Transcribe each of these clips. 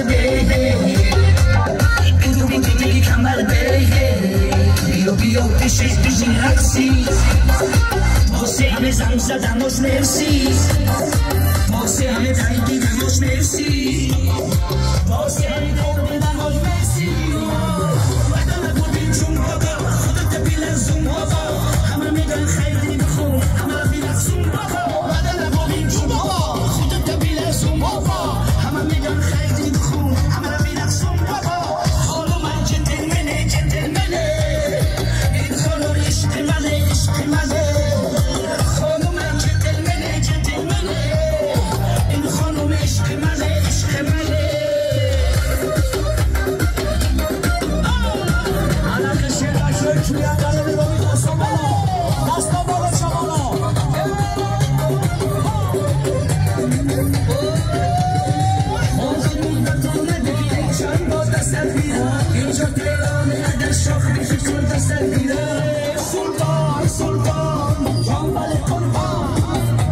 برده بدو میگی کمر به بیا بشین رقصی واسه همه زنگ زدمش مرسی واسه همه رای دیدمش مرسی واسه همه دور دیدمش مرسی وعده نبودین چون بابا خودت بیلرزون بابا همه میگن خیلی بخون همه را بیلرزون بابا وعده نبودین چون بابا خودت بیلرزون بابا همه میگن خیلی بخون همه را بیلرزون بابا خانم من جنتلمنه جنتلمنه این خانم عشق منه عشق منه خانم من جنتلمنه جنتلمنه این خانم عشق منه عشق منه علم شهر شوی توی اندر بیروی دستان بالا دستان بالا شمالا آخر مدتانه ببینه چند باز دستت بیرم اینجا تهرانه اگر شاخ بشی سر دستت بیرم سلطان سلطان جنبال قربان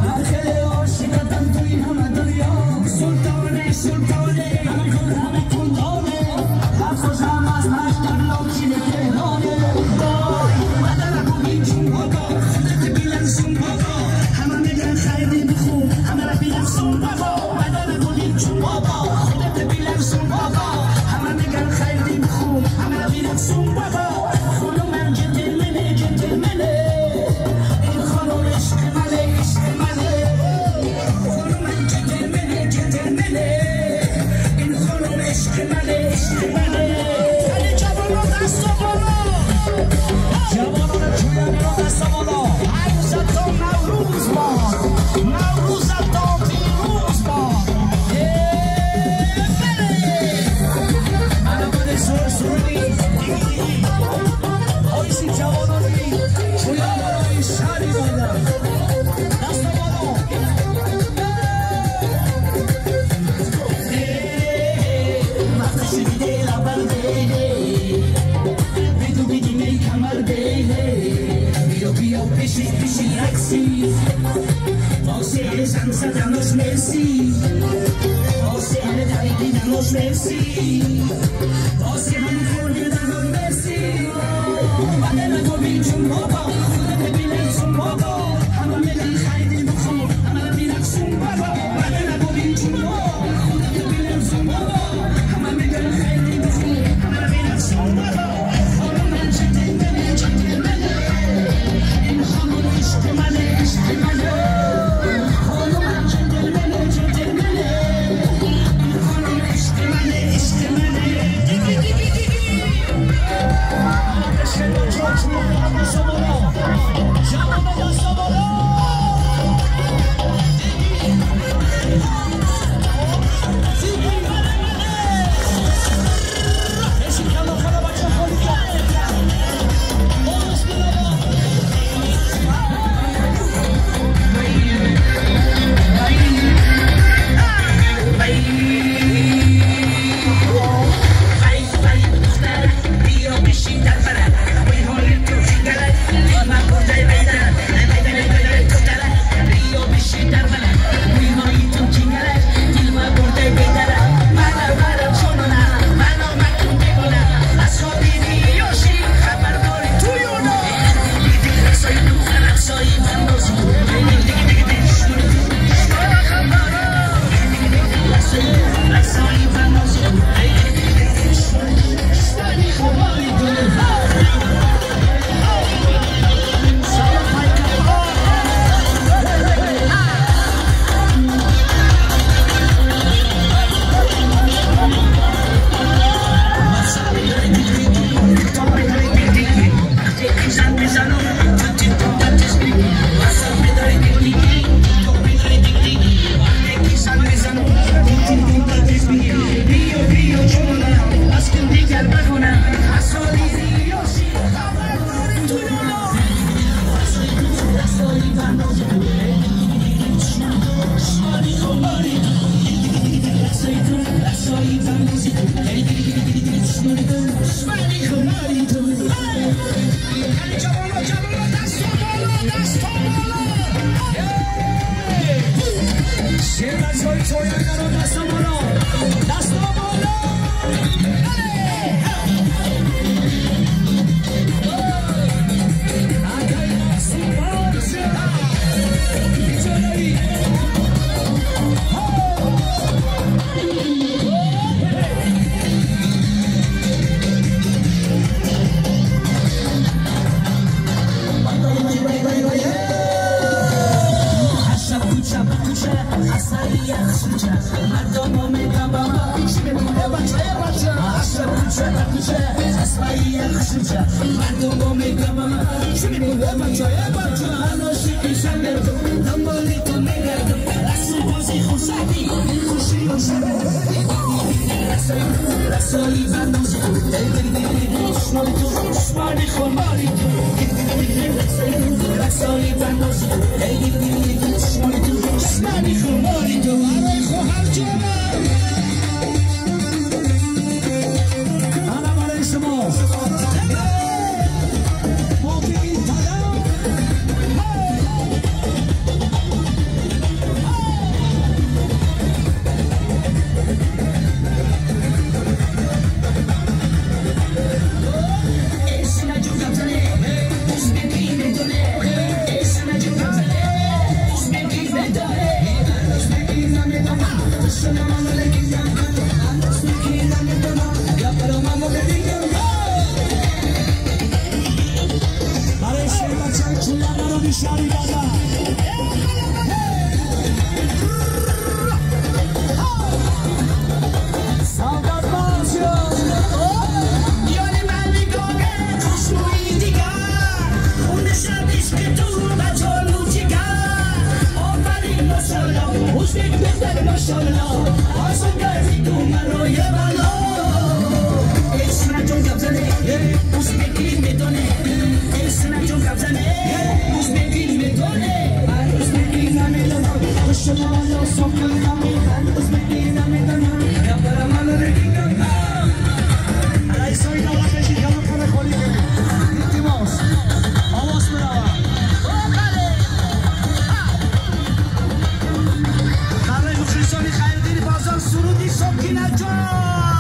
من خیلی عاشقتم توی همه دنیا سلطانه سلطانه همه کندانه هر خوشم از مشتر ناکین تهرانه وعده نبودین چون بابا خودت بیلرزون بابا همه میگن خیلی بخون همه را بیلرزون بابا وعده نبودین چون بابا خودت بیلرزون بابا همه میگن خیلی بخون همه را بیلرزون بابا خانم من جنتلمنه جنتلمنه این خانم عشق منه عشق منه خانم من جنتلمنه جنتلمنه این خانم عشق منه عشق منه خیلی جوانان دست بالا جوانان جویانان دست بالا عروستان نوروز باد نوروزتان پیروز باد منابع سرسرونی دیگی آیسی جوانانی جویانان شهری بادم دست بالا وقت شدیده لبرده بدو بدی کمر به بیا بشین رقصی واسه زن زدنش مرسی واسه همه دری دیدنش مرسی واسه همه کل دیدنش مرسی وعده نبودین چون بابا خودت بیلرزون بابا همه میگن خیلی بخون همه را بیلرزون بابا وعده نبودین چون بابا خودت بیلرزون بابا همه میگن خیلی بخون همه را بیلرزون بابا خانم من جنتلمنه جنتلمنه این خانم عشق منه عشق منه خانم من جنتلمنه جنتلمنه این خانم عشق منه عشق منه دیگی دیگی دیگی شما دوم میگم شمی بوده بچه عاشقی شنگردم دنبالی تو میگردم رسو بازی خوشحالی خوشی و رسالی بندازی دشمانی تو دشمانی خورماری تو رسالی بندازی دشمانی تو دشمانی خورماری تو برای خواهر جانم انا برای شما سرودی صبحی نجات